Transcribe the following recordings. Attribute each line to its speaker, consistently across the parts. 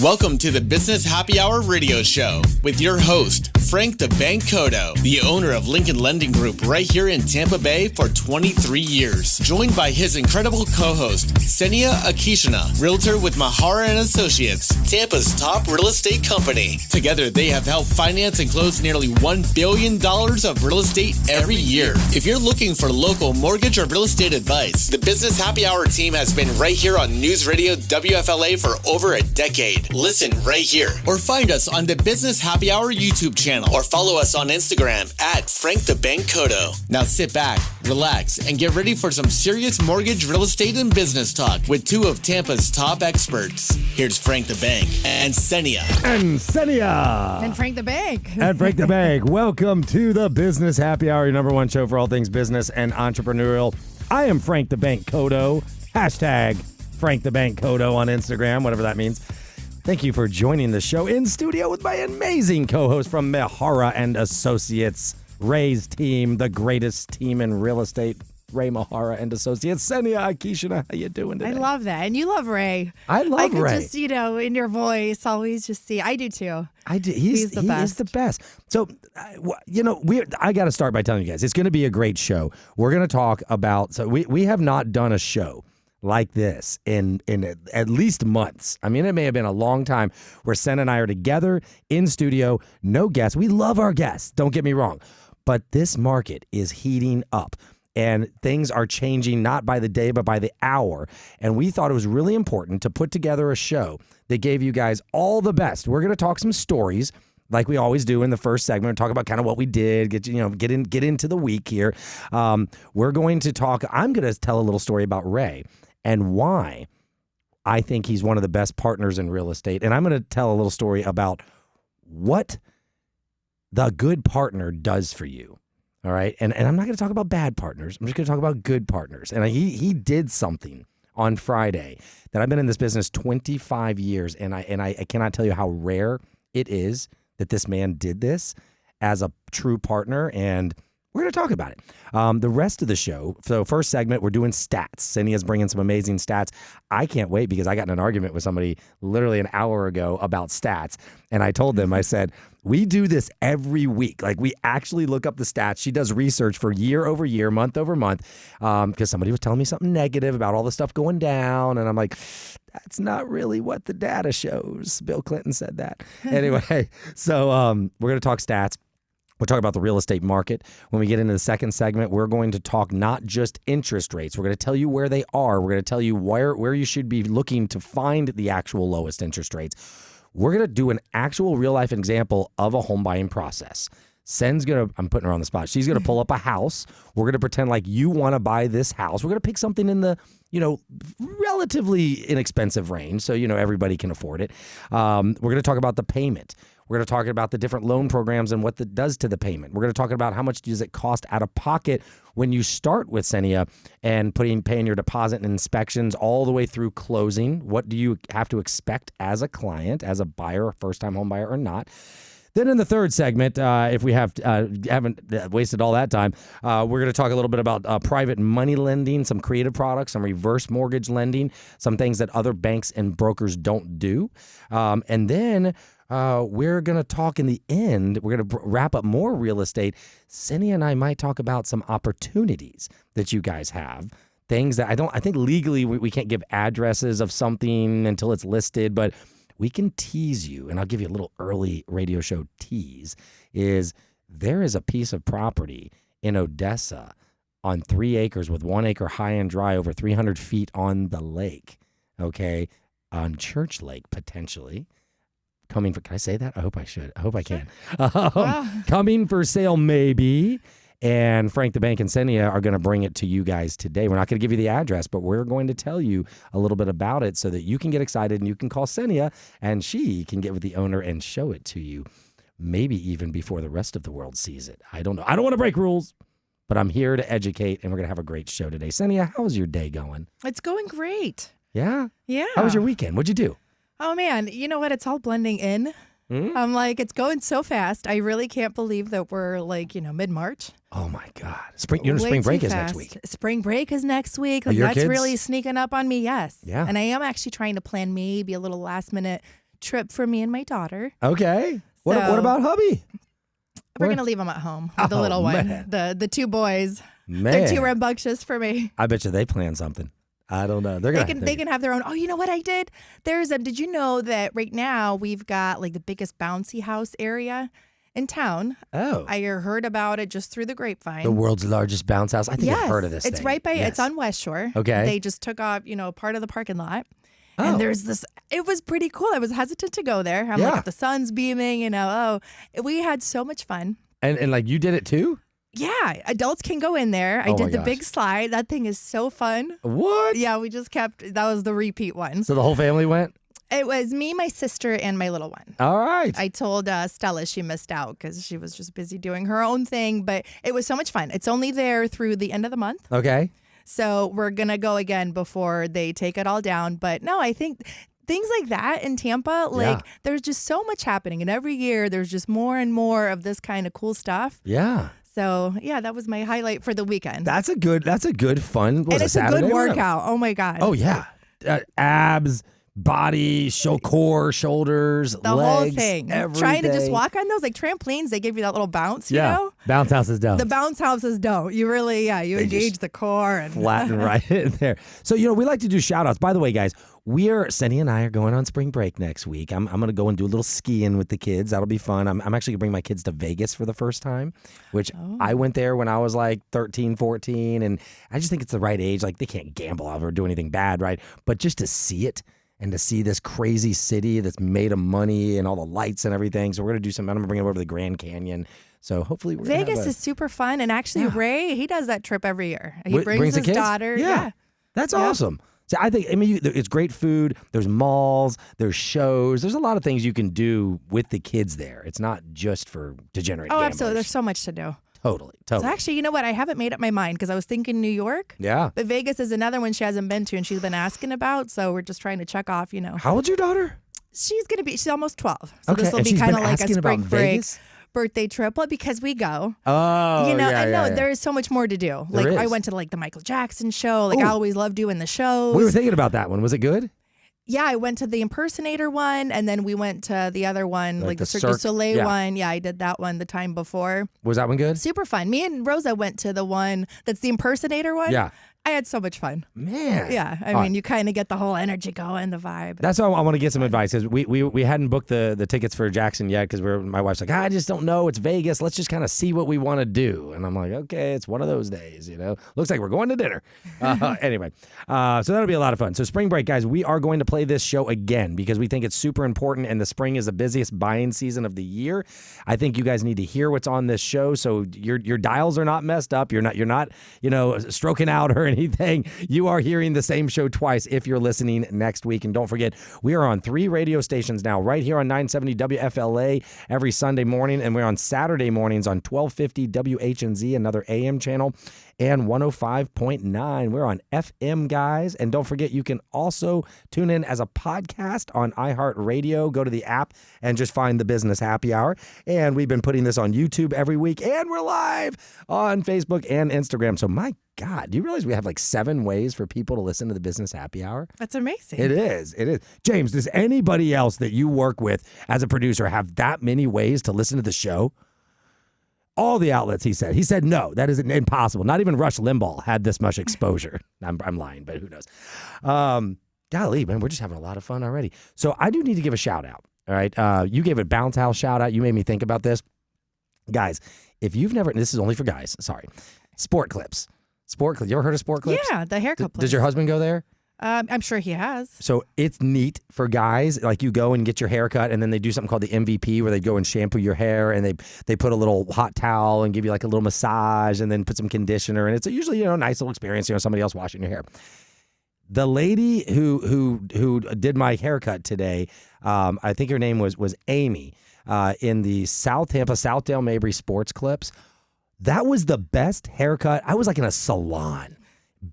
Speaker 1: Welcome to the Business Happy Hour radio show with your host, Frank the Bank Cotto, the owner of Lincoln Lending Group right here in Tampa Bay for 23 years. Joined by his incredible co-host, Ksenia, realtor with Mahara and Associates, Tampa's top real estate company. Together, they have helped finance and close nearly $1 billion of real estate every year. If you're looking for local mortgage or real estate advice, the Business Happy Hour team has been right here on News Radio WFLA for over a decade. Listen right here or find us on the Business Happy Hour YouTube channel or follow us on Instagram at Frank the Bank Cotto. Now sit back, relax, and get ready for some serious mortgage, real estate, and business talk with two of Tampa's top experts. Here's Frank the Bank and Ksenia.
Speaker 2: And Ksenia.
Speaker 3: And Frank the Bank.
Speaker 2: And Frank the Bank. Welcome to the Business Happy Hour, your number one show for all things business and entrepreneurial. I am Frank the Bank Cotto. Hashtag Frank the Bank Cotto on Instagram, whatever that means. Thank you for joining the show in studio with my amazing co-host from Mahara and Associates, Ray's team, the greatest team in real estate, Ray Mahara and Associates. Ksenia, how you doing today?
Speaker 3: I love that. And you love Ray.
Speaker 2: I love Ray.
Speaker 3: I could just, in your voice, always just see. I do too.
Speaker 2: I do. He's the best. He's the best. So, I got to start by telling you guys, it's going to be a great show. We're going to talk about, so we have not done a show like this in at least months. I mean, it may have been a long time where Sen and I are together in studio, no guests. We love our guests, don't get me wrong. But this market is heating up and things are changing not by the day, but by the hour. And we thought it was really important to put together a show that gave you guys all the best. We're going to talk some stories like we always do in the first segment, talk about kind of what we did, get into the week here. We're going to talk, I'm going to tell a little story about Ray and why I think he's one of the best partners in real estate. And I'm going to tell a little story about what the good partner does for you. All right. And I'm not going to talk about bad partners. I'm just going to talk about good partners. And he did something on Friday that I've been in this business 25 years. And I cannot tell you how rare it is that this man did this as a true partner. And we're going to talk about it. The rest of the show, so first segment, we're doing stats. Ksenia's bringing some amazing stats. I can't wait because I got in an argument with somebody literally an hour ago about stats. And I told them, I said, we do this every week. Like, we actually look up the stats. She does research for year over year, month over month, because somebody was telling me something negative about all the stuff going down. And I'm like, that's not really what the data shows. Bill Clinton said that. Anyway, so we're going to talk stats. We'll talk about the real estate market. When we get into the second segment, we're going to talk not just interest rates. We're going to tell you where they are. We're going to tell you where you should be looking to find the actual lowest interest rates. We're going to do an actual real-life example of a home buying process. Sen's going to, I'm putting her on the spot. She's going to pull up a house. We're going to pretend like you want to buy this house. We're going to pick something in the, relatively inexpensive range so, everybody can afford it. We're going to talk about the payment. We're going to talk about the different loan programs and what that does to the payment. We're going to talk about how much does it cost out of pocket when you start with Ksenia and paying your deposit and inspections all the way through closing. What do you have to expect as a client, as a buyer, a first-time home buyer or not? Then in the third segment, if we haven't wasted all that time, we're going to talk a little bit about private money lending, some creative products, some reverse mortgage lending, some things that other banks and brokers don't do. And then we're going to talk in the end, we're going to wrap up more real estate. Ksenia and I might talk about some opportunities that you guys have. Things that I think legally we can't give addresses of something until it's listed, but we can tease you, and I'll give you a little early radio show tease, is there is a piece of property in Odessa on 3 acres with 1 acre high and dry over 300 feet on the lake, okay, on Church Lake, potentially. Coming for, can I say that? I hope I should. I hope I can. Coming for sale, maybe. And Frank the Bank and Ksenia are going to bring it to you guys today. We're not going to give you the address, but we're going to tell you a little bit about it so that you can get excited and you can call Ksenia and she can get with the owner and show it to you, maybe even before the rest of the world sees it. I don't know. I don't want to break rules, but I'm here to educate, and we're going to have a great show today. Ksenia, how's your day going?
Speaker 3: It's going great.
Speaker 2: Yeah?
Speaker 3: Yeah.
Speaker 2: How was your weekend? What'd you do?
Speaker 3: Oh, man. You know what? It's all blending in. I'm like, it's going so fast. I really can't believe that we're mid-March.
Speaker 2: Oh my God. Spring break is next week.
Speaker 3: Spring break is next week.
Speaker 2: Are your
Speaker 3: That's
Speaker 2: kids?
Speaker 3: really sneaking up on me, yes.
Speaker 2: Yeah.
Speaker 3: And I am actually trying to plan maybe a little last minute trip for me and my daughter.
Speaker 2: Okay. What about hubby?
Speaker 3: We're going to leave them at home with the little one.
Speaker 2: Man.
Speaker 3: The two boys.
Speaker 2: Man.
Speaker 3: They're too rambunctious for me.
Speaker 2: I bet you they plan something. I don't know. They
Speaker 3: can have their own. Oh, you know what I did? Did you know that right now we've got like the biggest bouncy house area in town?
Speaker 2: Oh.
Speaker 3: I heard about it just through the grapevine.
Speaker 2: The world's largest bounce house. I think I've heard of this
Speaker 3: It's
Speaker 2: thing.
Speaker 3: right by,
Speaker 2: Yes.
Speaker 3: it's on West Shore.
Speaker 2: Okay.
Speaker 3: They just took off, part of the parking lot.
Speaker 2: Oh.
Speaker 3: And there's this, it was pretty cool. I was hesitant to go there. I'm like, if the sun's beaming, we had so much fun.
Speaker 2: And like you did it too?
Speaker 3: Yeah, adults can go in there. I did the big slide. That thing is so fun.
Speaker 2: What?
Speaker 3: Yeah, we just that was the repeat one.
Speaker 2: So the whole family went?
Speaker 3: It was me, my sister, and my little one.
Speaker 2: All right.
Speaker 3: I told Stella she missed out because she was just busy doing her own thing, but it was so much fun. It's only there through the end of the month.
Speaker 2: Okay.
Speaker 3: So we're going to go again before they take it all down. But no, I think things like that in Tampa, there's just so much happening. And every year there's just more and more of this kind of cool stuff.
Speaker 2: Yeah.
Speaker 3: So, that was my highlight for the weekend.
Speaker 2: That's a good fun.
Speaker 3: And it's a good workout. Oh, my God.
Speaker 2: Oh, yeah. Abs, body, core, shoulders,
Speaker 3: the
Speaker 2: legs,
Speaker 3: whole thing.
Speaker 2: everything.
Speaker 3: Trying to just walk on those like trampolines, they give you that little bounce, you know?
Speaker 2: Bounce houses don't.
Speaker 3: The bounce houses don't. You really, you engage the core and
Speaker 2: flatten right in there. So, we like to do shout outs. By the way, guys, Ksenia and I are going on spring break next week. I'm going to go and do a little skiing with the kids. That'll be fun. I'm actually going to bring my kids to Vegas for the first time, which I went there when I was like 13, 14. And I just think it's the right age. Like they can't gamble or do anything bad, right? But just to see it. And to see this crazy city that's made of money and all the lights and everything. So we're going to do something. I'm going to bring it over to the Grand Canyon. So hopefully we're
Speaker 3: Vegas is super fun. And actually, Ray, he does that trip every year. He brings his
Speaker 2: kids?
Speaker 3: daughter.
Speaker 2: Yeah. That's awesome. So I think, it's great food. There's malls. There's shows. There's a lot of things you can do with the kids there. It's not just for degenerate gamblers.
Speaker 3: Absolutely. There's so much to do.
Speaker 2: Totally.
Speaker 3: So actually, you know what? I haven't made up my mind because I was thinking New York.
Speaker 2: Yeah.
Speaker 3: But Vegas is another one she hasn't been to and she's been asking about. So we're just trying to check off,
Speaker 2: How old's your daughter?
Speaker 3: She's almost 12. So
Speaker 2: okay.
Speaker 3: this will be kind of like a spring break
Speaker 2: Vegas?
Speaker 3: birthday trip. Well, because we go.
Speaker 2: Oh,
Speaker 3: I know there is so much more to do.
Speaker 2: There is.
Speaker 3: I went to the Michael Jackson show. I always love doing the shows.
Speaker 2: We were thinking about that one. Was it good?
Speaker 3: Yeah, I went to the impersonator one, and then we went to the other one, like the Cirque du Soleil one. Yeah, I did that one the time before.
Speaker 2: Was that one good?
Speaker 3: Super fun. Me and Rosa went to the one that's the impersonator one.
Speaker 2: Yeah.
Speaker 3: I had so much fun.
Speaker 2: Man.
Speaker 3: Yeah. I mean, you kind of get the whole energy going, the vibe.
Speaker 2: That's why I want to get some advice. Because we hadn't booked the tickets for Jackson yet because my wife's like, I just don't know. It's Vegas. Let's just kind of see what we want to do. And I'm like, okay, it's one of those days, Looks like we're going to dinner. Anyway, so that'll be a lot of fun. So spring break, guys, we are going to play this show again because we think it's super important and the spring is the busiest buying season of the year. I think you guys need to hear what's on this show so your dials are not messed up. You're not stroking out or anything. You are hearing the same show twice if you're listening next week. And don't forget, we are on 3 radio stations now, right here on 970 WFLA every Sunday morning. And we're on Saturday mornings on 1250 WHNZ, another AM channel, and 105.9. We're on FM, guys. And don't forget, you can also tune in as a podcast on iHeartRadio. Go to the app and just find the Business Happy Hour. And we've been putting this on YouTube every week. And we're live on Facebook and Instagram. So my God, do you realize we have 7 ways for people to listen to the Business Happy Hour?
Speaker 3: That's amazing.
Speaker 2: It is. James, does anybody else that you work with as a producer have that many ways to listen to the show? All the outlets, he said. He said, no, that is impossible. Not even Rush Limbaugh had this much exposure. I'm lying, but who knows? Golly, man, we're just having a lot of fun already. So I do need to give a shout out. All right. You gave a Bounce House shout out. You made me think about this. Guys, if you've never, this is only for guys, sorry. Sport Clips. You ever heard of Sport Clips?
Speaker 3: Yeah, the haircut place.
Speaker 2: Does your husband go there?
Speaker 3: I'm sure he has.
Speaker 2: So it's neat for guys. You go and get your hair cut, and then they do something called the MVP, where they go and shampoo your hair, and they put a little hot towel and give you a little massage, and then put some conditioner, and it's usually a nice little experience. Somebody else washing your hair. The lady who did my haircut today, I think her name was Amy, in the South Tampa Southdale Mabry Sports Clips. That was the best haircut. I was in a salon.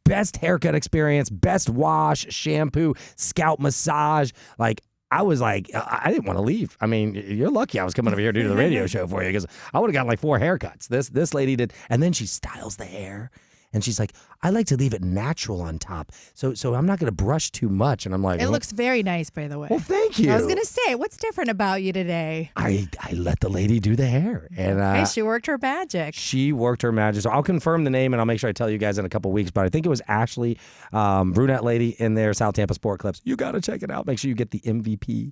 Speaker 2: Best haircut experience, best wash, shampoo, scalp massage. I was I didn't want to leave. I mean, you're lucky I was coming over here to do the radio show for you because I would have gotten 4 haircuts. This lady did. And then she styles the hair. And she's like, I like to leave it natural on top. So I'm not going to brush too much. And I'm like,
Speaker 3: it looks very nice, by the way.
Speaker 2: Well, thank you.
Speaker 3: I was going to say, what's different about you today?
Speaker 2: I let the lady do the hair. And
Speaker 3: hey, she worked her magic.
Speaker 2: She worked her magic. So I'll confirm the name and I'll make sure I tell you guys in a couple weeks. But I think it was Ashley, brunette lady in there, South Tampa Sport Clips. You got to check it out. Make sure you get the MVP.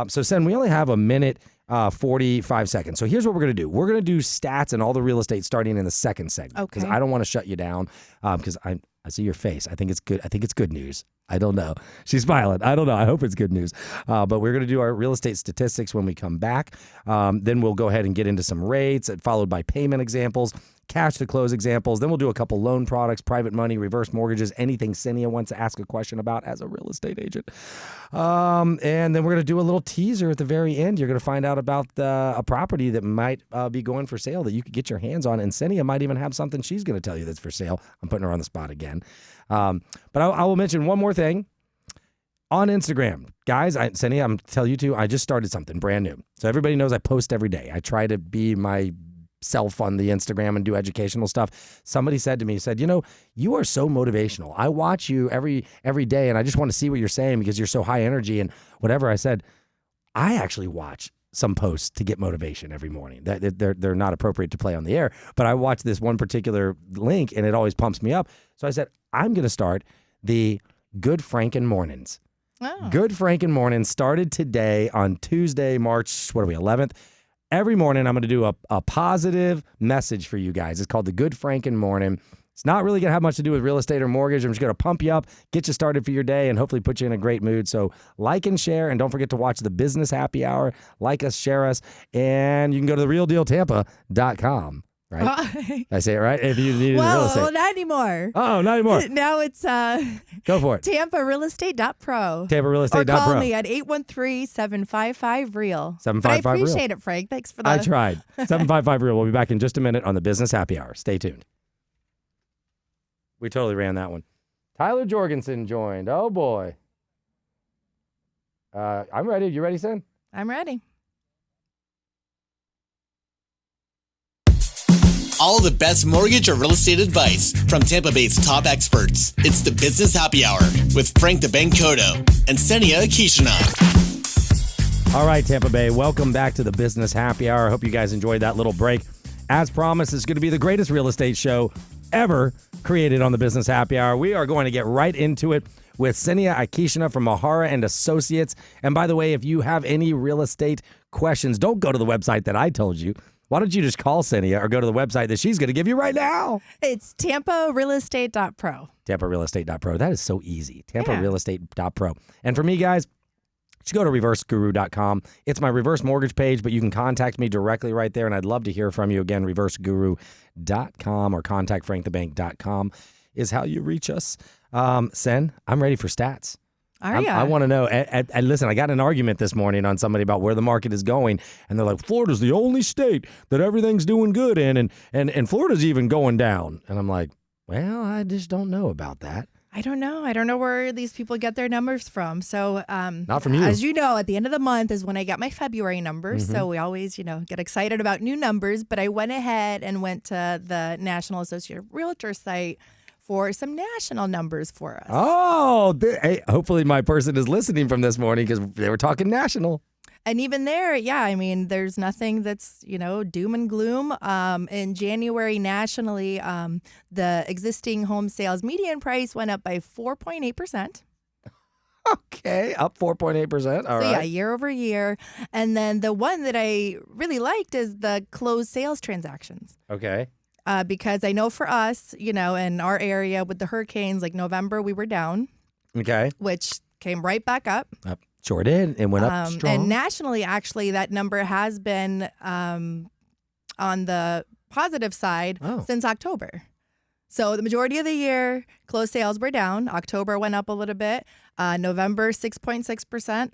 Speaker 2: So, Sen, we only have a minute 45 seconds. So here's what we're going to do. We're going to do stats and all the real estate starting in the second segment. Because I don't want to shut you down because I see your face. I think it's good. I think it's good news. I don't know. She's smiling. I don't know. I hope it's good news. But we're going to do our real estate statistics when we come back. Then we'll go ahead and get into some rates, followed by payment examples, cash to close examples. Then we'll do a couple loan products, private money, reverse mortgages, anything Ksenia wants to ask a question about as a real estate agent. And then we're going to do a little teaser at the very end. You're going to find out about a property that might be going for sale that you could get your hands on. And Ksenia might even have something she's going to tell you that's for sale. I'm putting her on the spot again. But I will mention one more thing. On Instagram, guys, Ksenia, I'm telling you too, I just started something brand new. So everybody knows I post every day. I try to be myself on the Instagram and do educational stuff. Somebody said to me, you are so motivational. I watch you every day and I just want to see what you're saying because you're so high energy and whatever. I said, I actually watch some posts to get motivation every morning. They're not appropriate to play on the air, but I watch this one particular link and it always pumps me up. So I said, I'm going to start the Good Franken Mornings. Oh. Good Franken Mornings started today on Tuesday, March, 11th. Every morning I'm going to do a positive message for you guys. It's called the Good Franken Morning. It's not really going to have much to do with real estate or mortgage. I'm just going to pump you up, get you started for your day, and hopefully put you in a great mood. So like and share, and don't forget to watch the Business Happy Hour. Like us, share us, and you can go to therealdealtampa.com. Right? I say it right? If you need real estate.
Speaker 3: Well, not anymore.
Speaker 2: Oh, not anymore.
Speaker 3: Now it's
Speaker 2: go for it.
Speaker 3: TampaRealEstate.pro.
Speaker 2: TampaRealEstate.pro.
Speaker 3: Or call me at 813-755-REAL.
Speaker 2: 755-REAL.
Speaker 3: But I appreciate it, Frank. Thanks for that.
Speaker 2: I tried. 755-REAL. We'll be back in just a minute on the Business Happy Hour. Stay tuned. We totally ran that one. Tyler Jorgensen joined. Oh, boy. I'm ready. You ready, Sen?
Speaker 3: I'm ready.
Speaker 1: All the best mortgage or real estate advice from Tampa Bay's top experts. It's the Business Happy Hour with Frank the Bank Cotto and Ksenia Kishina.
Speaker 2: All right, Tampa Bay, welcome back to the Business Happy Hour. I hope you guys enjoyed that little break. As promised, it's going to be the greatest real estate show ever created on the Business Happy Hour. We are going to get right into it with Ksenia Kishina from Mahara and Associates. And by the way, if you have any real estate questions, don't go to the website that I told you. Why don't you just call Ksenia or go to the website that she's going to give you right now?
Speaker 3: It's TampaRealEstate.pro.
Speaker 2: TampaRealEstate.pro. That is so easy. TampaRealEstate.pro. And for me, guys, just go to ReverseGuru.com. It's my reverse mortgage page, but you can contact me directly right there, and I'd love to hear from you. Again, ReverseGuru.com or contactFrankTheBank.com is how you reach us. Sen, I'm ready for stats. I want to know. And listen, I got in an argument this morning on somebody about where the market is going, and they're like, Florida's the only state that everything's doing good in, and Florida's even going down. And I'm like, well, I just don't know about that.
Speaker 3: I don't know. I don't know where these people get their numbers from. So,
Speaker 2: not from you.
Speaker 3: As you know, at the end of the month is when I get my February numbers. Mm-hmm. So we always, get excited about new numbers. But I went ahead and went to the National Associated Realtor site for some national numbers for us. Oh,
Speaker 2: hey, hopefully my person is listening from this morning because they were talking national.
Speaker 3: And even there, there's nothing that's, doom and gloom. In January nationally, the existing home sales median price went up by 4.8%.
Speaker 2: Okay, up 4.8%. All right.
Speaker 3: Yeah, year over year. And then the one that I really liked is the closed sales transactions.
Speaker 2: Okay.
Speaker 3: Because I know for us, in our area with the hurricanes, like November, we were down.
Speaker 2: Okay.
Speaker 3: Which came right back up.
Speaker 2: Sure did. It went up strong.
Speaker 3: And nationally, actually, that number has been on the positive side since October. So the majority of the year, closed sales were down. October went up a little bit. November, 6.6%.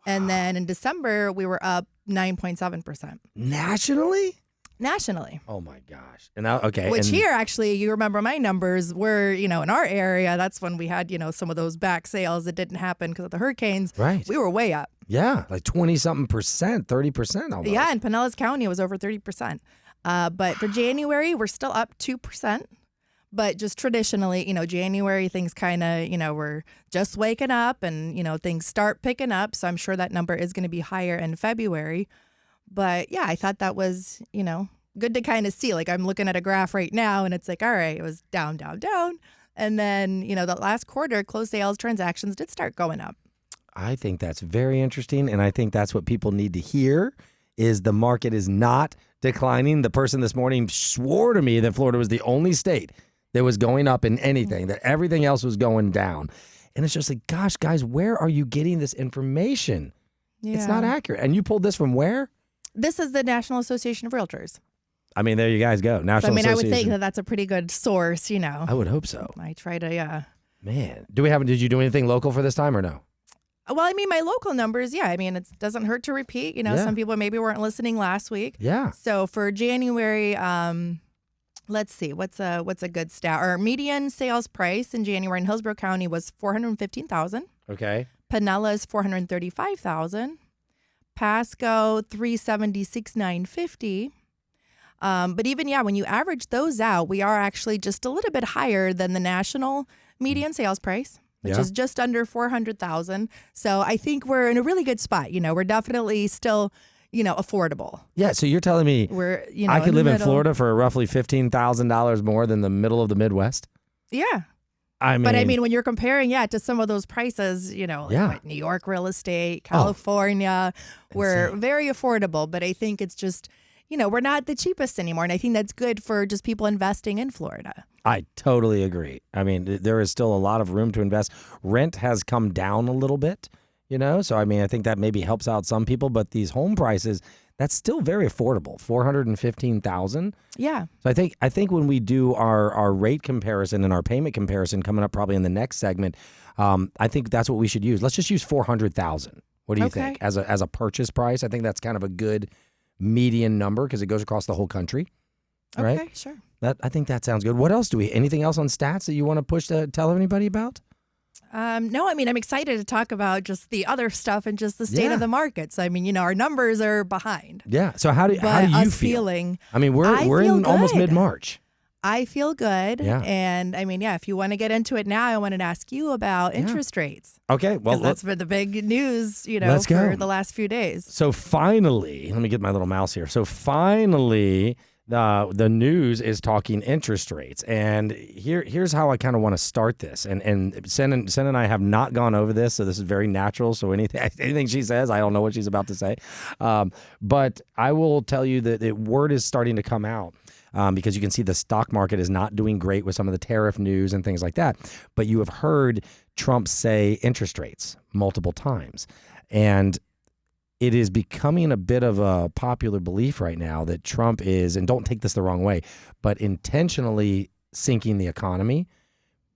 Speaker 3: And then in December, we were up 9.7%. Nationally.
Speaker 2: Oh my gosh. And now, okay.
Speaker 3: Which here, actually, you remember my numbers were, in our area, that's when we had, some of those back sales that didn't happen because of the hurricanes.
Speaker 2: Right.
Speaker 3: We were way up.
Speaker 2: Yeah, like 20-something%, 30% almost.
Speaker 3: Yeah, in Pinellas County, it was over 30%. But for January, we're still up 2%. But just traditionally, January, things kind of, we're just waking up and, things start picking up. So I'm sure that number is going to be higher in February. But yeah, I thought that was, good to kind of see. Like I'm looking at a graph right now and it's like, all right, it was down, down, down. And then, the last quarter, closed sales transactions did start going up.
Speaker 2: I think that's very interesting. And I think that's what people need to hear is the market is not declining. The person this morning swore to me that Florida was the only state that was going up in anything, that everything else was going down. And it's just like, gosh, guys, where are you getting this information? Yeah. It's not accurate. And you pulled this from where?
Speaker 3: This is the National Association of Realtors.
Speaker 2: I mean, there you guys go. National Association.
Speaker 3: I would think that that's a pretty good source,
Speaker 2: I would hope so.
Speaker 3: I try to, yeah.
Speaker 2: Man, did you do anything local for this time or no?
Speaker 3: Well, I mean, my local numbers, yeah. I mean, it doesn't hurt to repeat. Some people maybe weren't listening last week.
Speaker 2: Yeah.
Speaker 3: So for January, let's see, what's a good stat? Our median sales price in January in Hillsborough County was $415,000.
Speaker 2: Okay.
Speaker 3: Pinellas $435,000. Pasco $376,950. But even when you average those out, we are actually just a little bit higher than the national median sales price, which is just under $400,000. So I think we're in a really good spot. We're definitely still, affordable.
Speaker 2: Yeah. So you're telling me I could live in Florida for roughly $15,000 more than the middle of the Midwest?
Speaker 3: Yeah. But I mean, when you're comparing, to some of those prices, like New York real estate, California, we're very affordable. But I think it's just, we're not the cheapest anymore. And I think that's good for just people investing in Florida.
Speaker 2: I totally agree. I mean, there is still a lot of room to invest. Rent has come down a little bit, So, I mean, I think that maybe helps out some people. But these home prices, that's still very affordable, $415,000.
Speaker 3: Yeah.
Speaker 2: So I think when we do our rate comparison and our payment comparison coming up probably in the next segment, I think that's what we should use. Let's just use $400,000. What do you think as a purchase price? I think that's kind of a good median number because it goes across the whole country. Right?
Speaker 3: Okay, sure.
Speaker 2: I think that sounds good. What else anything else on stats that you want to push to tell anybody about?
Speaker 3: No, I mean, I'm excited to talk about just the other stuff and just the state of the markets. I mean, our numbers are behind.
Speaker 2: Yeah. So how do you feel? I mean, we're in almost mid-March.
Speaker 3: I feel good.
Speaker 2: Yeah.
Speaker 3: And I mean, if you want to get into it now, I wanted to ask you about interest rates.
Speaker 2: Okay. Well,
Speaker 3: that's been the big news,
Speaker 2: let's
Speaker 3: for
Speaker 2: go.
Speaker 3: the last few days.
Speaker 2: So finally, let me get my little mouse here. So finally, the news is talking interest rates. And here's how I kind of want to start this. And Sen and I have not gone over this, so this is very natural. So anything she says, I don't know what she's about to say. But I will tell you that the word is starting to come out. Because you can see the stock market is not doing great with some of the tariff news and things like that. But you have heard Trump say interest rates multiple times. And it is becoming a bit of a popular belief right now that Trump is, and don't take this the wrong way, but intentionally sinking the economy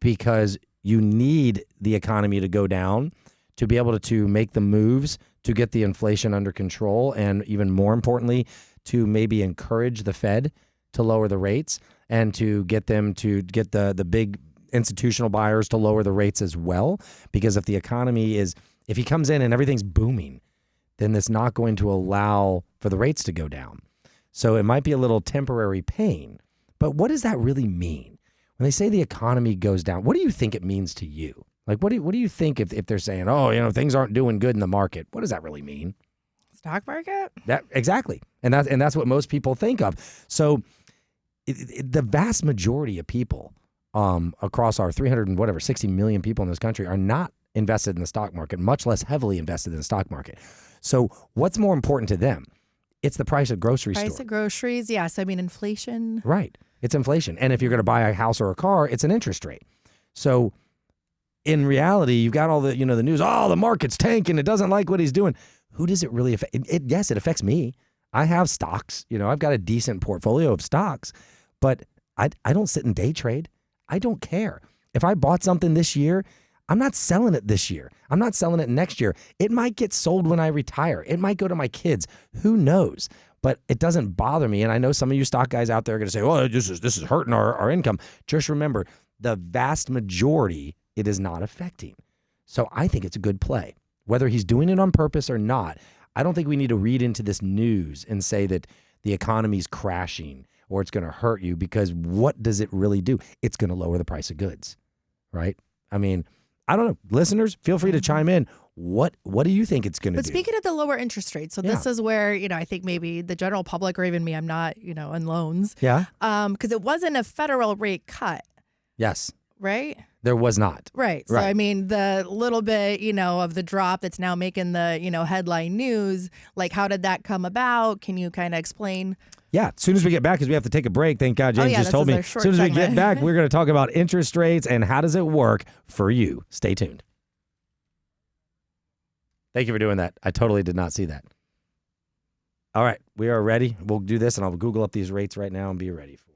Speaker 2: because you need the economy to go down to be able to make the moves to get the inflation under control. And even more importantly, to maybe encourage the Fed to lower the rates and to get them to get the big institutional buyers to lower the rates as well. Because if he comes in and everything's booming, then that's not going to allow for the rates to go down. So it might be a little temporary pain. But what does that really mean? When they say the economy goes down, what do you think it means to you? Like, what do you think if they're saying, things aren't doing good in the market? What does that really mean?
Speaker 3: Stock market?
Speaker 2: Exactly. And that's what most people think of. So the vast majority of people across our 60 million people in this country are not invested in the stock market, much less heavily invested in the stock market. So what's more important to them? It's the price of groceries.
Speaker 3: Price of groceries, yes. I mean, inflation.
Speaker 2: Right. It's inflation. And if you're going to buy a house or a car, it's an interest rate. So in reality, you've got all the, the news, the market's tanking. It doesn't like what he's doing. Who does it really affect? Yes, it affects me. I have stocks. I've got a decent portfolio of stocks. But I don't sit and day trade. I don't care. If I bought something this year, I'm not selling it this year. I'm not selling it next year. It might get sold when I retire. It might go to my kids. Who knows? But it doesn't bother me. And I know some of you stock guys out there are going to say, well, this is hurting our income. Just remember, the vast majority, it is not affecting. So I think it's a good play. Whether he's doing it on purpose or not, I don't think we need to read into this news and say that the economy's crashing or it's going to hurt you, because what does it really do? It's going to lower the price of goods, right? I mean, I don't know. Listeners, feel free to chime in. What do you think it's going to do?
Speaker 3: But speaking of the lower interest rates, so this is where, I think maybe the general public, or even me, I'm not, in loans.
Speaker 2: Yeah.
Speaker 3: Because it wasn't a federal rate cut.
Speaker 2: Yes.
Speaker 3: Right?
Speaker 2: There was not.
Speaker 3: Right. So, I mean, the little bit, of the drop that's now making the, headline news, like, how did that come about? Can you kind of explain?
Speaker 2: Yeah. As soon as we get back, because we have to take a break. Thank God James just told me. As soon as we get back, we're going to talk about interest rates and how does it work for you. Stay tuned. Thank you for doing that. I totally did not see that. All right. We are ready. We'll do this, and I'll Google up these rates right now and be ready for it.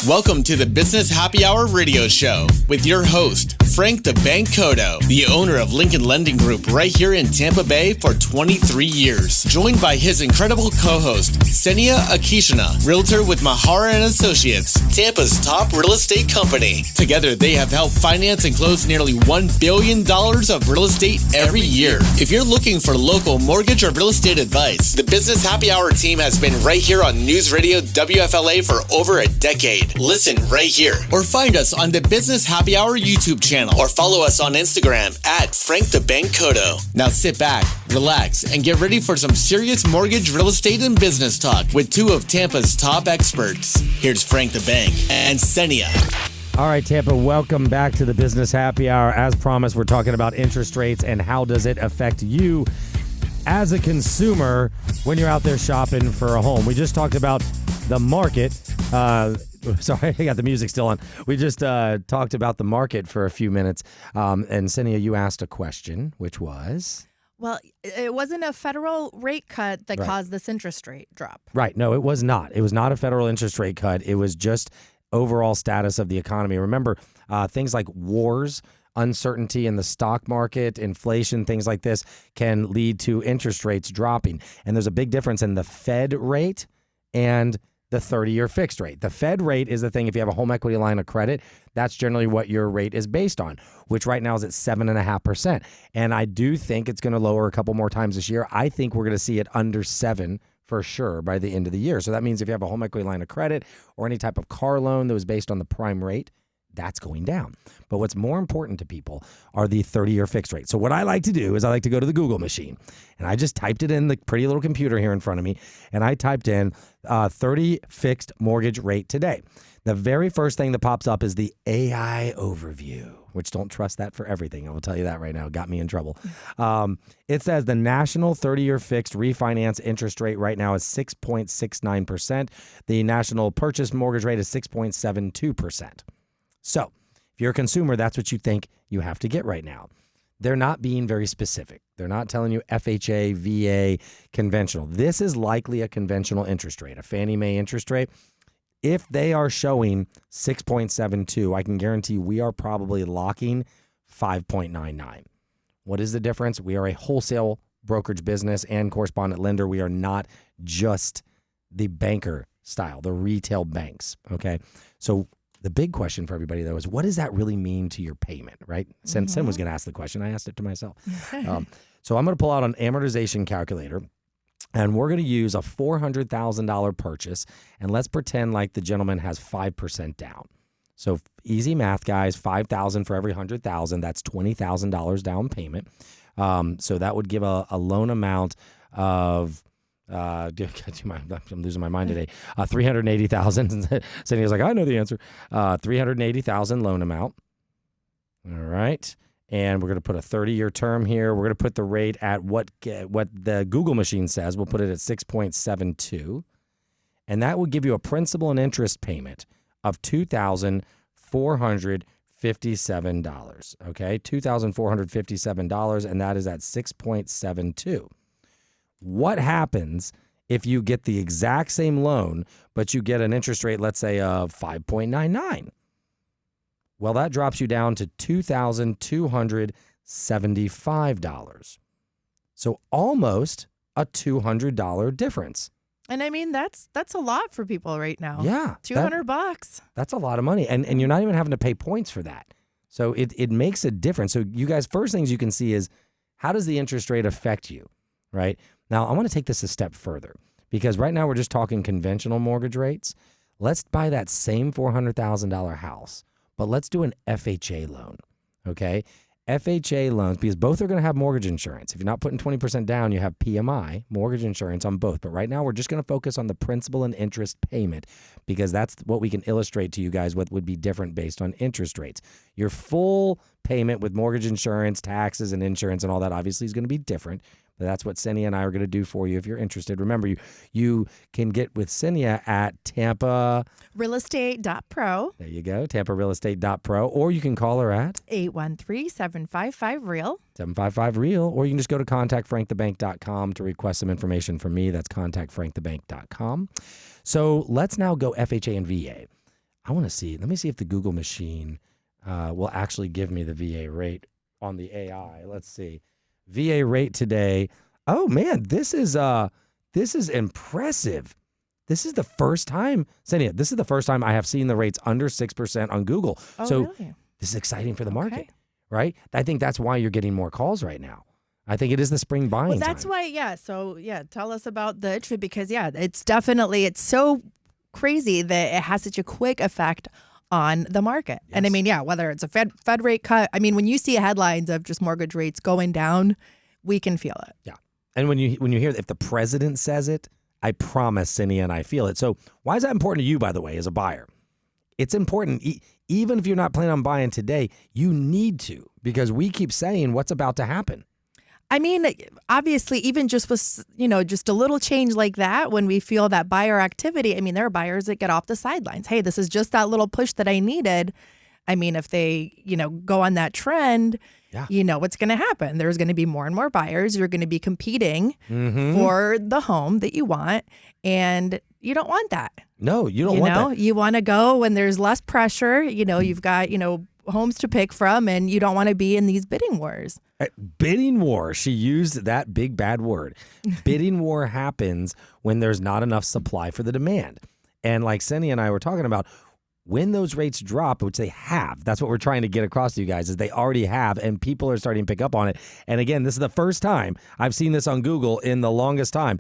Speaker 1: Welcome to the Business Happy Hour radio show with your host, Frank the Bank Cotto, the owner of Lincoln Lending Group right here in Tampa Bay for 23 years. Joined by his incredible co-host, Ksenia, realtor with Mahara and Associates, Tampa's top real estate company. Together, they have helped finance and close nearly $1 billion of real estate every year. If you're looking for local mortgage or real estate advice, the Business Happy Hour team has been right here on News Radio WFLA for over a decade. Listen right here, or find us on the Business Happy Hour YouTube channel, or follow us on Instagram at Frank the Bank Cotto. Now sit back, relax, and get ready for some serious mortgage, real estate, and business talk with two of Tampa's top experts. Here's Frank the Bank and Ksenia.
Speaker 2: All right, Tampa, welcome back to the Business Happy Hour. As promised, we're talking about interest rates and how does it affect you as a consumer when you're out there shopping for a home. We just talked about the market. Sorry, I got the music still on. We just talked about the market for a few minutes. And Ksenia, you asked a question, which was?
Speaker 3: Well, it wasn't a federal rate cut that caused this interest rate drop.
Speaker 2: Right. No, it was not. It was not a federal interest rate cut. It was just overall status of the economy. Remember, things like wars, uncertainty in the stock market, inflation, things like this can lead to interest rates dropping. And there's a big difference in the Fed rate and the 30-year fixed rate. The Fed rate is the thing, if you have a home equity line of credit, that's generally what your rate is based on, which right now is at 7.5%. And I do think it's going to lower a couple more times this year. I think we're going to see it under 7 for sure by the end of the year. So that means if you have a home equity line of credit or any type of car loan that was based on the prime rate, that's going down. But what's more important to people are the 30-year fixed rate. So what I like to do is I like to go to the Google machine, and I just typed it in the pretty little computer here in front of me, and I typed in 30 fixed mortgage rate today. The very first thing that pops up is the AI overview, which don't trust that for everything. I will tell you that right now. It got me in trouble. It says the national 30-year fixed refinance interest rate right now is 6.69%. The national purchase mortgage rate is 6.72%. So if you're a consumer, that's what you think you have to get right now. They're not being very specific. They're not telling you FHA, VA, conventional. This is likely a conventional interest rate, a Fannie Mae interest rate. If they are showing 6.72, I can guarantee we are probably locking 5.99. What is the difference? We are a wholesale brokerage business and correspondent lender. We are not just the banker style, the retail banks, okay? So the big question for everybody, though, is what does that really mean to your payment, right? Sen was going to ask the question. I asked it to myself. So I'm going to pull out an amortization calculator, and we're going to use a $400,000 purchase, and let's pretend like the gentleman has 5% down. So easy math, guys, $5,000 for every $100,000. That's $20,000 down payment. So that would give a loan amount of I'm losing my mind today. $380,000. Cindy's like, I know the answer. $380,000 loan amount. All right. And we're going to put a 30-year term here. We're going to put the rate at what the Google machine says. We'll put it at 6.72. And that will give you a principal and interest payment of $2,457. Okay, $2,457, and that is at 6.72. What happens if you get the exact same loan, but you get an interest rate, let's say, of 5.99? Well, that drops you down to $2,275. So almost a $200 difference.
Speaker 3: And I mean, that's a lot for people right now.
Speaker 2: Yeah.
Speaker 3: $200.
Speaker 2: That's a lot of money. And you're not even having to pay points for that. So it makes a difference. So you guys, first things you can see is, how does the interest rate affect you? right? Now, I want to take this a step further because right now we're just talking conventional mortgage rates. Let's buy that same $400,000 house, but let's do an FHA loan, okay? FHA loans, because both are going to have mortgage insurance. If you're not putting 20% down, you have PMI, mortgage insurance on both. But right now, we're just going to focus on the principal and interest payment because that's what we can illustrate to you guys what would be different based on interest rates. Your full payment with mortgage insurance, taxes, and insurance and all that obviously is going to be different. But that's what Ksenia and I are going to do for you if you're interested. Remember, you can get with Ksenia at Tampa
Speaker 3: Realestate.pro.
Speaker 2: There you go, TampaRealestate.pro. Or you can call her at
Speaker 3: 813-755-REAL.
Speaker 2: 755-REAL. Or you can just go to contactfrankthebank.com to request some information from me. That's contactfrankthebank.com. So let's now go FHA and VA. I want to see. Let me see if the Google machine will actually give me the VA rate on the AI. Let's see. VA rate today. Oh man, this is impressive. This is the first time, Ksenia, this is the first time I have seen the rates under 6% on Google.
Speaker 3: Oh,
Speaker 2: so
Speaker 3: really?
Speaker 2: This is exciting for the market, right? I think that's why you're getting more calls right now. I think it is the spring buying
Speaker 3: Well, that's
Speaker 2: time.
Speaker 3: why, yeah. So, yeah, tell us about the interest because, yeah, it's so crazy that it has such a quick effect on the market.
Speaker 2: Yes.
Speaker 3: And I mean, yeah, whether it's a Fed rate cut, I mean, when you see headlines of just mortgage rates going down, we can feel it.
Speaker 2: Yeah. And when you hear if the president says it, I promise Ksenia and I feel it. So why is that important to you, by the way, as a buyer? It's important. Even if you're not planning on buying today, you need to because we keep saying what's about to happen.
Speaker 3: I mean, obviously, even just with, just a little change like that, when we feel that buyer activity, I mean, there are buyers that get off the sidelines. Hey, this is just that little push that I needed. I mean, if they, go on that trend, what's going to happen? There's going to be more and more buyers. You're going to be competing for the home that you want. And you don't want that.
Speaker 2: No, you don't want that.
Speaker 3: You want to go when there's less pressure. You've got, homes to pick from, and you don't want to be in these bidding wars.
Speaker 2: Bidding war. She used that big bad word. Bidding war happens when there's not enough supply for the demand. And like Ksenia and I were talking about, when those rates drop, which they have, that's what we're trying to get across to you guys, is they already have, and people are starting to pick up on it. And again, this is the first time I've seen this on Google in the longest time.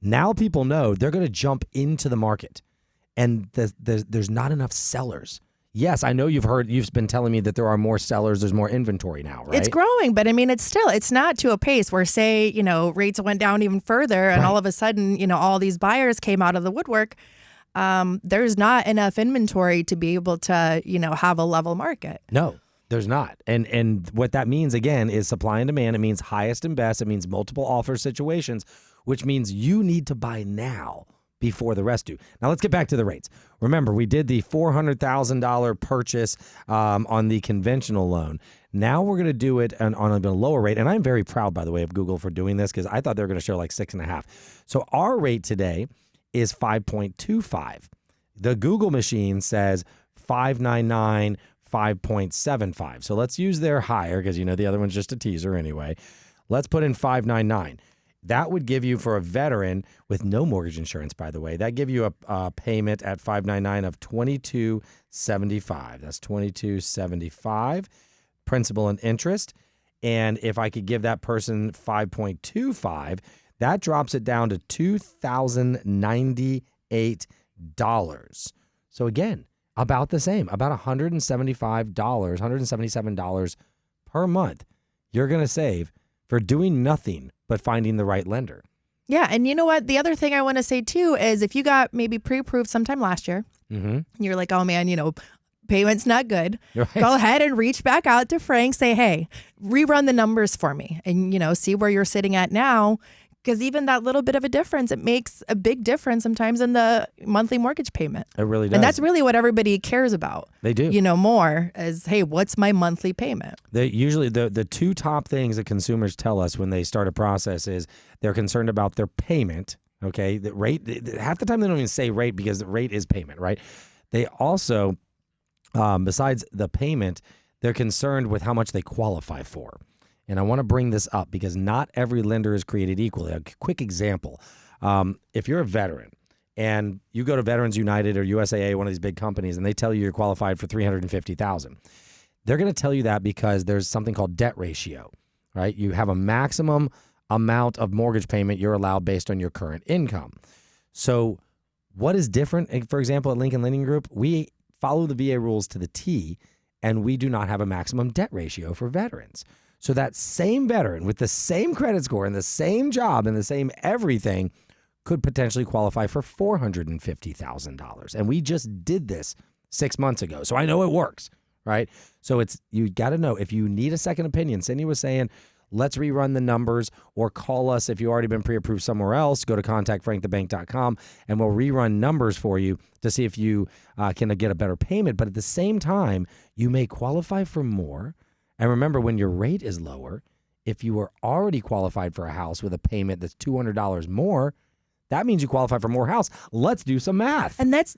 Speaker 2: Now people know they're going to jump into the market, and there's not enough sellers. Yes, I know you've been telling me that there are more sellers, there's more inventory now, right?
Speaker 3: It's growing, but I mean, it's not to a pace where, say, rates went down even further and all of a sudden, all these buyers came out of the woodwork. There's not enough inventory to be able to, have a level market.
Speaker 2: No, there's not. And what that means, again, is supply and demand. It means highest and best. It means multiple offer situations, which means you need to buy now before the rest do. Now, let's get back to the rates. Remember, we did the $400,000 purchase on the conventional loan. Now we're going to do it on a lower rate. And I'm very proud, by the way, of Google for doing this because I thought they were going to show like 6.5. So our rate today is 5.25. The Google machine says 5.99, 5.75. So let's use their higher because the other one's just a teaser anyway. Let's put in 5.99. That would give you, for a veteran with no mortgage insurance, by the way, that give you a payment at 599 of $22.75. That's $22.75, principal and interest. And if I could give that person 5.25, that drops it down to $2,098. So again, about the same, about $175, $177 per month you're going to save for doing nothing but finding the right lender.
Speaker 3: Yeah. And you know what? The other thing I want to say too is if you got maybe pre-approved sometime last year, you're like, oh man, payment's not good. Right. Go ahead and reach back out to Frank. Say, hey, rerun the numbers for me and, see where you're sitting at now. Because even that little bit of a difference, it makes a big difference sometimes in the monthly mortgage payment.
Speaker 2: It really does.
Speaker 3: And that's really what everybody cares about.
Speaker 2: They do.
Speaker 3: More is, hey, what's my monthly payment?
Speaker 2: They usually, the two top things that consumers tell us when they start a process is they're concerned about their payment, okay? The rate, half the time they don't even say rate because the rate is payment, right? They also, besides the payment, they're concerned with how much they qualify for. And I want to bring this up because not every lender is created equally. A quick example. If you're a veteran and you go to Veterans United or USAA, one of these big companies, and they tell you you're qualified for $350,000, they're going to tell you that because there's something called debt ratio, right? You have a maximum amount of mortgage payment you're allowed based on your current income. So what is different? For example, at Lincoln Lending Group, we follow the VA rules to the T, and we do not have a maximum debt ratio for veterans. So that same veteran with the same credit score and the same job and the same everything could potentially qualify for $450,000. And we just did this 6 months ago. So I know it works, right? So you got to know if you need a second opinion. Cindy was saying, let's rerun the numbers, or call us if you've already been pre-approved somewhere else. Go to contactfrankthebank.com and we'll rerun numbers for you to see if you can get a better payment. But at the same time, you may qualify for more. And remember, when your rate is lower, if you were already qualified for a house with a payment that's $200 more, that means you qualify for more house. Let's do some math.
Speaker 3: And that's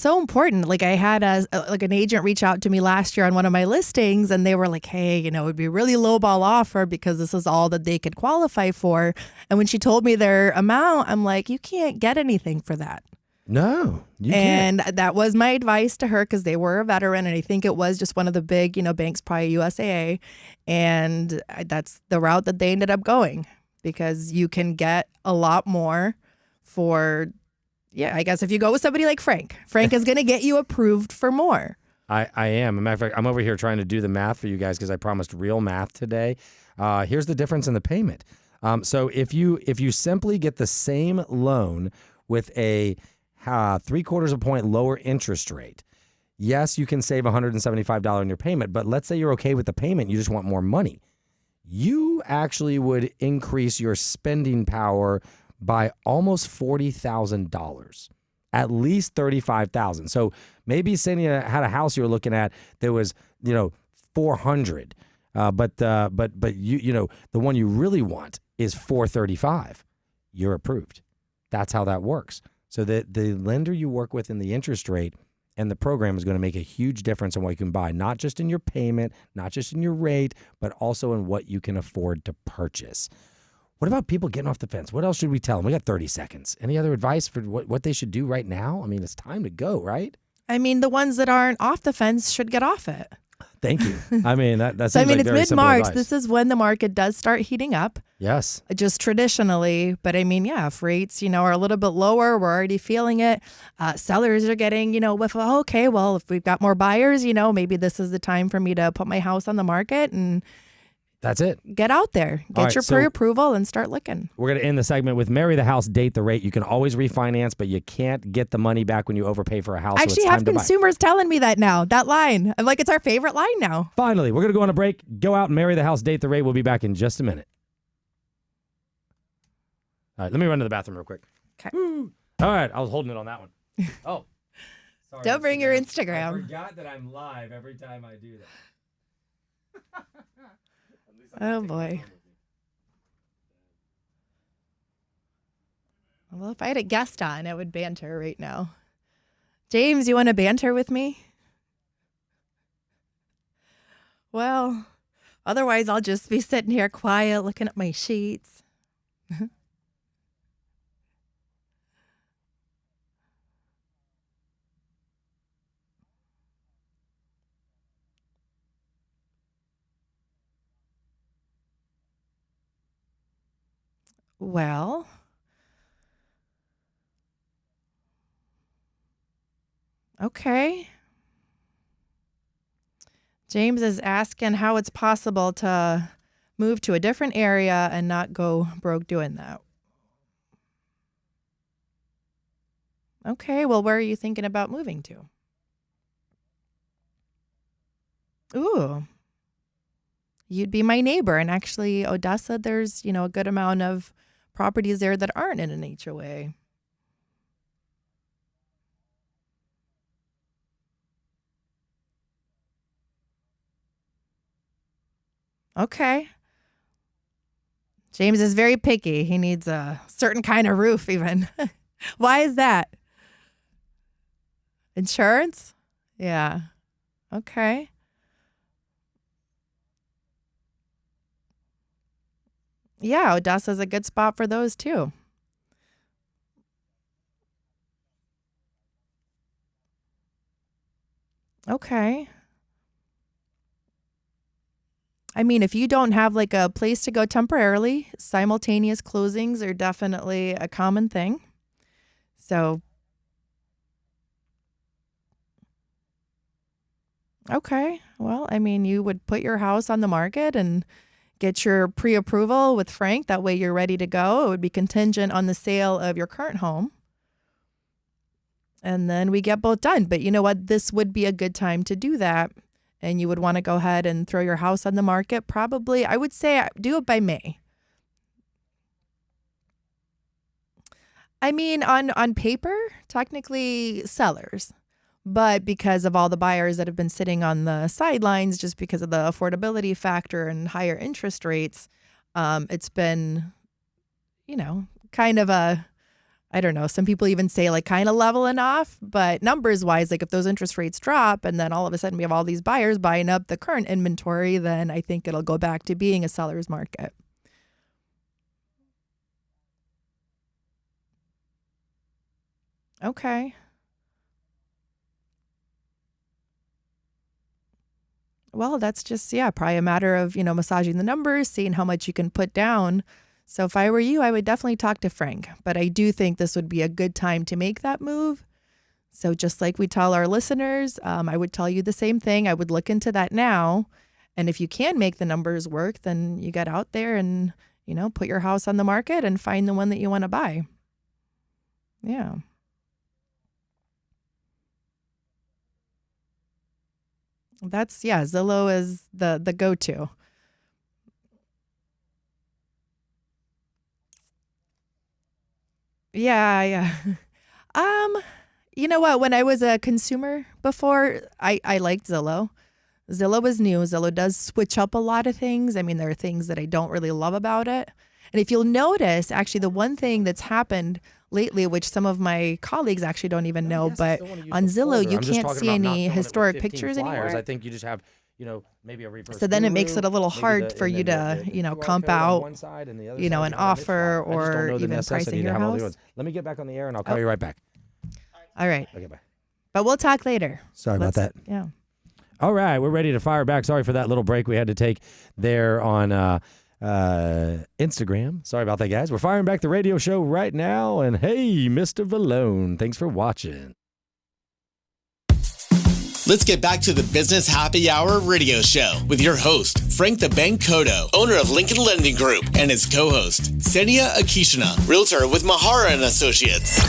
Speaker 3: so important. Like I had an agent reach out to me last year on one of my listings, and they were like, hey, it would be a really low ball offer because this is all that they could qualify for. And when she told me their amount, I'm like, you can't get anything for that.
Speaker 2: No, you can't.
Speaker 3: And that was my advice to her because they were a veteran, and I think it was just one of the big, banks, probably USAA. And that's the route that they ended up going, because you can get a lot more for, I guess if you go with somebody like Frank is going to get you approved for more.
Speaker 2: I am. As a matter of fact, I'm over here trying to do the math for you guys because I promised real math today. Here's the difference in the payment. So if you simply get the same loan with a 0.75 point lower interest rate, yes, you can save $175 in your payment. But let's say you're okay with the payment, you just want more money. You actually would increase your spending power by almost $40,000, at least $35,000. So maybe Ksenia had a house you were looking at that was, $400, but the one you really want is $435. You're approved. That's how that works. So the lender you work with in the interest rate and the program is going to make a huge difference in what you can buy, not just in your payment, not just in your rate, but also in what you can afford to purchase. What about people getting off the fence? What else should we tell them? We got 30 seconds. Any other advice for what they should do right now? I mean, it's time to go, right?
Speaker 3: I mean, the ones that aren't off the fence should get off it.
Speaker 2: Thank you. I mean, that seems
Speaker 3: so,
Speaker 2: like
Speaker 3: it's
Speaker 2: very
Speaker 3: mid-March.
Speaker 2: simple advice.
Speaker 3: This is when the market does start heating up.
Speaker 2: Yes.
Speaker 3: Just traditionally. But I mean, if rates, are a little bit lower, we're already feeling it. Sellers are getting, okay, well, if we've got more buyers, maybe this is the time for me to put my house on the market and
Speaker 2: that's it.
Speaker 3: Get out there. Get your pre-approval and start looking.
Speaker 2: We're going to end the segment with marry the house, date the rate. You can always refinance, but you can't get the money back when you overpay for a house.
Speaker 3: I actually have consumers telling me that now. That line. I'm like, it's our favorite line now.
Speaker 2: Finally, we're going to go on a break. Go out and marry the house, date the rate. We'll be back in just a minute. All right, let me run to the bathroom real quick.
Speaker 3: Okay.
Speaker 2: All right, I was holding it on that one. Oh. Sorry,
Speaker 3: don't bring your Instagram.
Speaker 2: I forgot that I'm live every time I do that.
Speaker 3: Oh, boy. Well, if I had a guest on, I would banter right now. James, you want to banter with me? Well, otherwise I'll just be sitting here quiet looking at my sheets. Well, okay. James is asking how it's possible to move to a different area and not go broke doing that. Okay, well, where are you thinking about moving to? Ooh. You'd be my neighbor. And actually, Odessa, there's, a good amount of properties there that aren't in an HOA. Okay. James is very picky. He needs a certain kind of roof even. Why is that? Insurance? Yeah. Okay. Yeah, Odessa's a good spot for those too. Okay. I mean, if you don't have like a place to go temporarily, simultaneous closings are definitely a common thing. So, okay. Well, I mean, you would put your house on the market and get your pre-approval with Frank. That way you're ready to go. It would be contingent on the sale of your current home. And then we get both done. But you know what? This would be a good time to do that. And you would want to go ahead and throw your house on the market. Probably, I would say do it by May. I mean, on paper, technically sellers. But because of all the buyers that have been sitting on the sidelines, just because of the affordability factor and higher interest rates, it's been, kind of I don't know, some people even say like kind of leveling off, but numbers wise, like if those interest rates drop and then all of a sudden we have all these buyers buying up the current inventory, then I think it'll go back to being a seller's market. Okay. Well, that's just, probably a matter of, massaging the numbers, seeing how much you can put down. So if I were you, I would definitely talk to Frank. But I do think this would be a good time to make that move. So just like we tell our listeners, I would tell you the same thing. I would look into that now. And if you can make the numbers work, then you get out there and, put your house on the market and find the one that you want to buy. Yeah. That's, Zillow is the go-to. Yeah. You know what? When I was a consumer before, I liked Zillow. Zillow was new. Zillow does switch up a lot of things. I mean, there are things that I don't really love about it. And if you'll notice, actually, the one thing that's happened lately, which some of my colleagues actually don't even know, but on Zillow, you can't see any historic pictures anymore.
Speaker 2: I think you just have, maybe a reverse.
Speaker 3: So then it makes it a little hard for you to comp out, an offer or even pricing your house.
Speaker 2: Let me get back on the air and I'll call you right back.
Speaker 3: All right.
Speaker 2: Okay, bye.
Speaker 3: But we'll talk later.
Speaker 2: Sorry about that.
Speaker 3: Yeah.
Speaker 2: All right, we're ready to fire back. Sorry for that little break we had to take there on Instagram. Sorry about that, guys. We're firing back the radio show right now. And hey, Mr. Valone, thanks for watching.
Speaker 1: Let's get back to the Business Happy Hour radio show with your host, Frank the Bank Cotto, owner of Lincoln Lending Group, and his co-host, Ksenia, realtor with Mahara and Associates.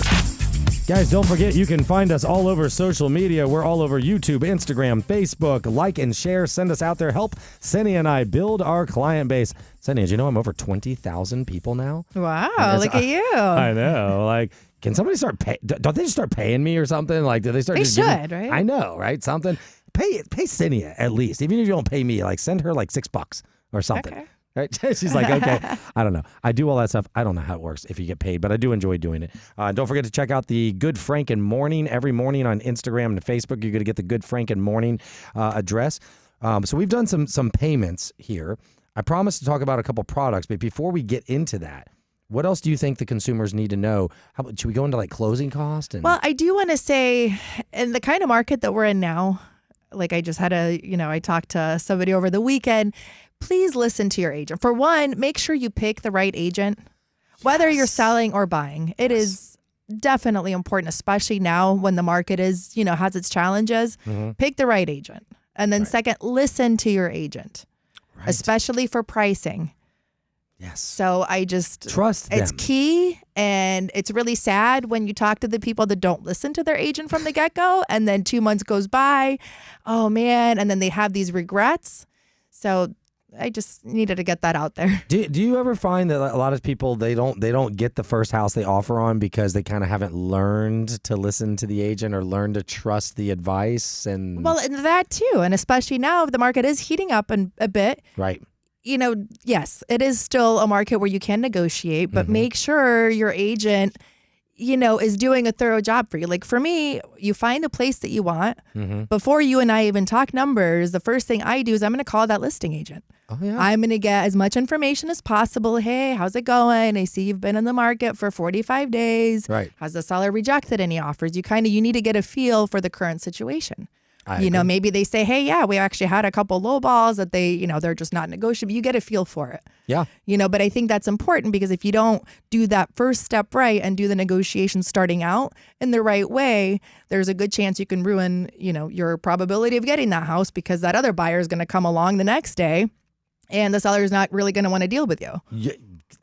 Speaker 2: Guys, don't forget you can find us all over social media. We're all over YouTube, Instagram, Facebook. Like and share. Send us out there. Help Ksenia and I build our client base. Ksenia, did you know I'm over 20,000 people now?
Speaker 3: Wow, look at you.
Speaker 2: I know. Like, can somebody start pay? Don't they just start paying me or something? Like, do they start?
Speaker 3: They should, right?
Speaker 2: I know, right? Something. Pay Ksenia at least. Even if you don't pay me, like send her like $6 or something.
Speaker 3: Okay.
Speaker 2: Right? She's like, okay, I don't know. I do all that stuff. I don't know how it works if you get paid, but I do enjoy doing it. Don't forget to check out the Good Frank and Morning every morning on Instagram and Facebook. You're going to get the Good Frank and Morning address. So we've done some payments here. I promised to talk about a couple products, but before we get into that, what else do you think the consumers need to know? Should we go into like closing cost?
Speaker 3: Well, I do want to say, in the kind of market that we're in now, like I just had I talked to somebody over the weekend. Please listen to your agent. For one, make sure you pick the right agent, whether you're selling or buying. It is definitely important, especially now when the market is, has its challenges. Mm-hmm. Pick the right agent. And then second, listen to your agent, especially for pricing.
Speaker 2: Yes.
Speaker 3: So I just
Speaker 2: trust them.
Speaker 3: It's key, and it's really sad when you talk to the people that don't listen to their agent from the get-go, and then 2 months goes by, oh man, and then they have these regrets. So I just needed to get that out there.
Speaker 2: Do you ever find that a lot of people they don't get the first house they offer on because they kind of haven't learned to listen to the agent or learn to trust the advice? And
Speaker 3: that too, and especially now the market is heating up a bit.
Speaker 2: Right.
Speaker 3: Yes, it is still a market where you can negotiate, but make sure your agent, is doing a thorough job for you. Like for me, you find the place that you want. Mm-hmm. Before you and I even talk numbers, the first thing I do is I'm going to call that listing agent.
Speaker 2: Oh, yeah.
Speaker 3: I'm going to get as much information as possible. Hey, how's it going? I see you've been in the market for 45 days.
Speaker 2: Right.
Speaker 3: Has the seller rejected any offers? You need to get a feel for the current situation. Maybe they say, hey, yeah, we actually had a couple low balls that they're just not negotiable. You get a feel for it.
Speaker 2: Yeah.
Speaker 3: But I think that's important because if you don't do that first step right and do the negotiation starting out in the right way, there's a good chance you can ruin, your probability of getting that house because that other buyer is going to come along the next day and the seller is not really going to want to deal with you.
Speaker 2: Yeah,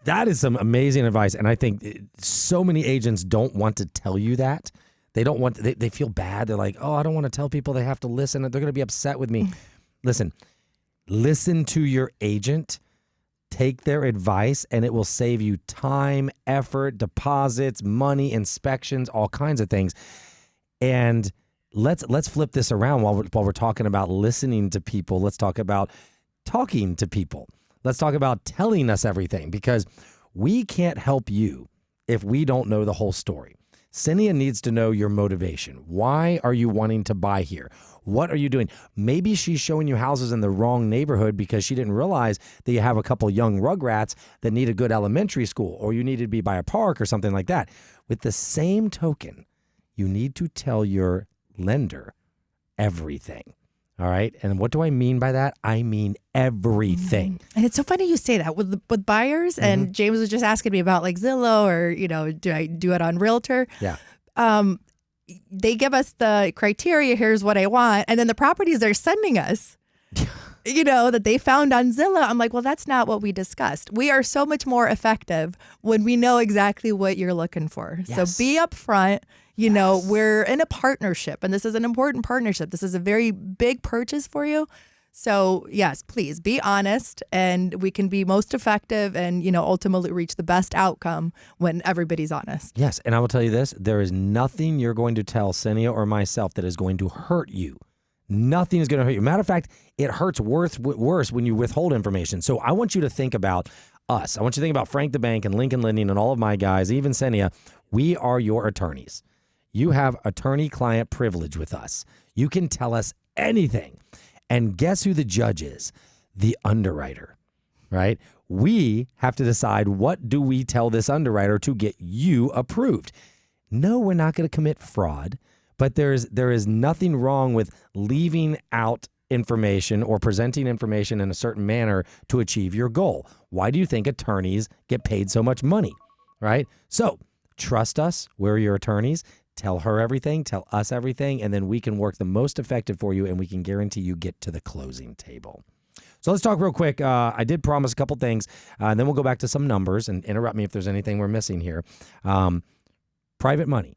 Speaker 2: that is some amazing advice. And I think so many agents don't want to tell you that. They don't want, they feel bad. They're like, oh, I don't want to tell people they have to listen. They're going to be upset with me. Listen to your agent, take their advice, and it will save you time, effort, deposits, money, inspections, all kinds of things. And let's flip this around while we're talking about listening to people. Let's talk about talking to people. Let's talk about telling us everything because we can't help you if we don't know the whole story. Ksenia needs to know your motivation. Why are you wanting to buy here? What are you doing? Maybe she's showing you houses in the wrong neighborhood because she didn't realize that you have a couple young rugrats that need a good elementary school or you need to be by a park or something like that. With the same token, you need to tell your lender everything. All right. And what do I mean by that? I mean everything.
Speaker 3: And it's so funny you say that with buyers. Mm-hmm. And James was just asking me about like Zillow or, do I do it on Realtor?
Speaker 2: Yeah.
Speaker 3: They give us the criteria. Here's what I want. And then the properties they're sending us, that they found on Zillow. I'm like, well, that's not what we discussed. We are so much more effective when we know exactly what you're looking for. Yes. So be upfront. We're in a partnership, and this is an important partnership. This is a very big purchase for you. So, yes, please be honest, and we can be most effective and, ultimately reach the best outcome when everybody's honest.
Speaker 2: Yes, and I will tell you this. There is nothing you're going to tell Ksenia or myself that is going to hurt you. Nothing is going to hurt you. Matter of fact, it hurts worse when you withhold information. So I want you to think about us. I want you to think about Frank the Bank and Lincoln Lending and all of my guys, even Ksenia. We are your attorneys. You have attorney-client privilege with us. You can tell us anything. And guess who the judge is? The underwriter, right? We have to decide what do we tell this underwriter to get you approved. No, we're not going to commit fraud, but there is nothing wrong with leaving out information or presenting information in a certain manner to achieve your goal. Why do you think attorneys get paid so much money, right? So trust us. We're your attorneys. Tell her everything, tell us everything, and then we can work the most effective for you, and we can guarantee you get to the closing table. So let's talk real quick. I did promise a couple things, and then we'll go back to some numbers, and interrupt me if there's anything we're missing here. Private money.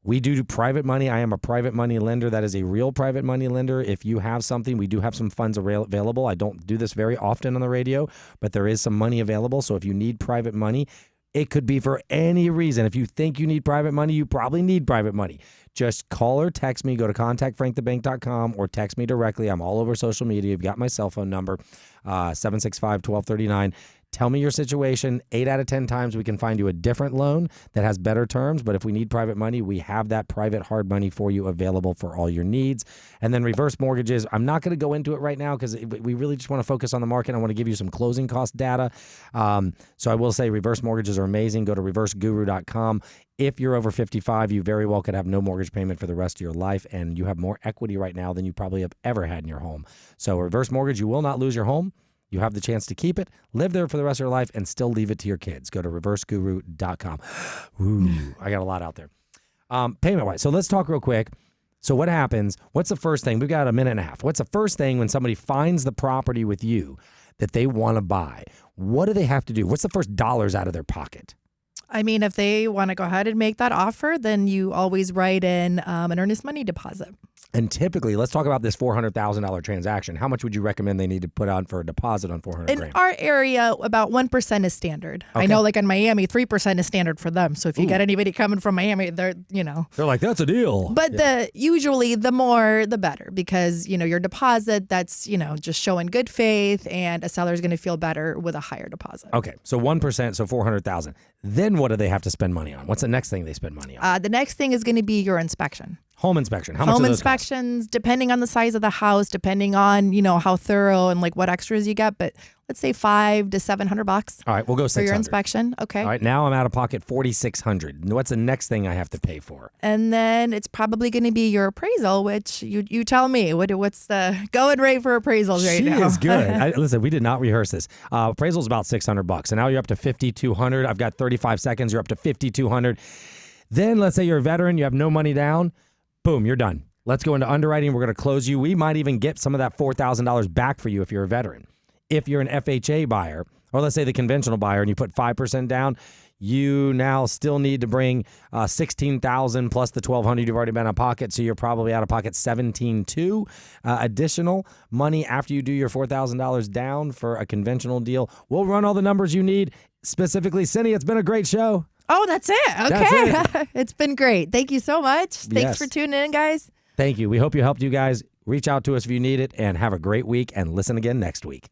Speaker 2: We do private money. I am a private money lender. That is a real private money lender. If you have something, we do have some funds available. I don't do this very often on the radio, but there is some money available. So if you need private money, it could be for any reason. If you think you need private money, you probably need private money. Just call or text me. Go to contactfrankthebank.com or text me directly. I'm all over social media. You've got my cell phone number, 765-1239. Tell me your situation. 8 out of 10 times we can find you a different loan that has better terms. But if we need private money, we have that private hard money for you available for all your needs. And then reverse mortgages. I'm not going to go into it right now because we really just want to focus on the market. I want to give you some closing cost data. So I will say reverse mortgages are amazing. Go to reverseguru.com. If you're over 55, you very well could have no mortgage payment for the rest of your life, and you have more equity right now than you probably have ever had in your home. So reverse mortgage, you will not lose your home. You have the chance to keep it, live there for the rest of your life, and still leave it to your kids. Go to reverseguru.com. Ooh, I got a lot out there. Payment-wise. So let's talk real quick. So what happens? What's the first thing? We've got a minute and a half. What's the first thing when somebody finds the property with you that they want to buy? What do they have to do? What's the first dollars out of their pocket?
Speaker 3: I mean, if they want to go ahead and make that offer, then you always write in an earnest money deposit.
Speaker 2: And typically, let's talk about this $400,000 transaction. How much would you recommend they need to put on for a deposit on $400,000?
Speaker 3: In our area, about 1% is standard. Okay. I know, like in Miami, 3% is standard for them. So if you get anybody coming from Miami, they're
Speaker 2: like, that's a deal.
Speaker 3: But usually the more, the better, because your deposit, that's just showing good faith, and a seller is going to feel better with a higher deposit.
Speaker 2: Okay, so 1%, so $400,000. Then what do they have to spend money on? What's the next thing they spend money on?
Speaker 3: The next thing is going to be your inspection.
Speaker 2: Home inspection. How much do those
Speaker 3: inspections, cost? Depending on the size of the house, depending on, how thorough and like what extras you get. But let's say $500 to $700.
Speaker 2: All right, we'll go 600
Speaker 3: for your inspection. Okay.
Speaker 2: All right, now I'm out of pocket $4,600. What's the next thing I have to pay for?
Speaker 3: And then it's probably going to be your appraisal, which you tell me. What's the going rate for appraisals right now?
Speaker 2: She is good. Listen, we did not rehearse this. Appraisal is about $600, and now you're up to $5,200. I've got 35 seconds. You're up to $5,200. Then let's say you're a veteran, you have no money down. Boom, you're done. Let's go into underwriting. We're going to close you. We might even get some of that $4,000 back for you if you're a veteran. If you're an FHA buyer, or let's say the conventional buyer, and you put 5% down, you now still need to bring $16,000 plus the $1,200 you've already been out of pocket, so you're probably out of pocket $17,200 additional money after you do your $4,000 down for a conventional deal. We'll run all the numbers you need. Specifically, Ksenia, it's been a great show.
Speaker 3: Oh, that's it. Okay. That's it. It's been great. Thank you so much. Thanks for tuning in, guys.
Speaker 2: Thank you. We hope you helped you guys. Reach out to us if you need it, and have a great week, and listen again next week.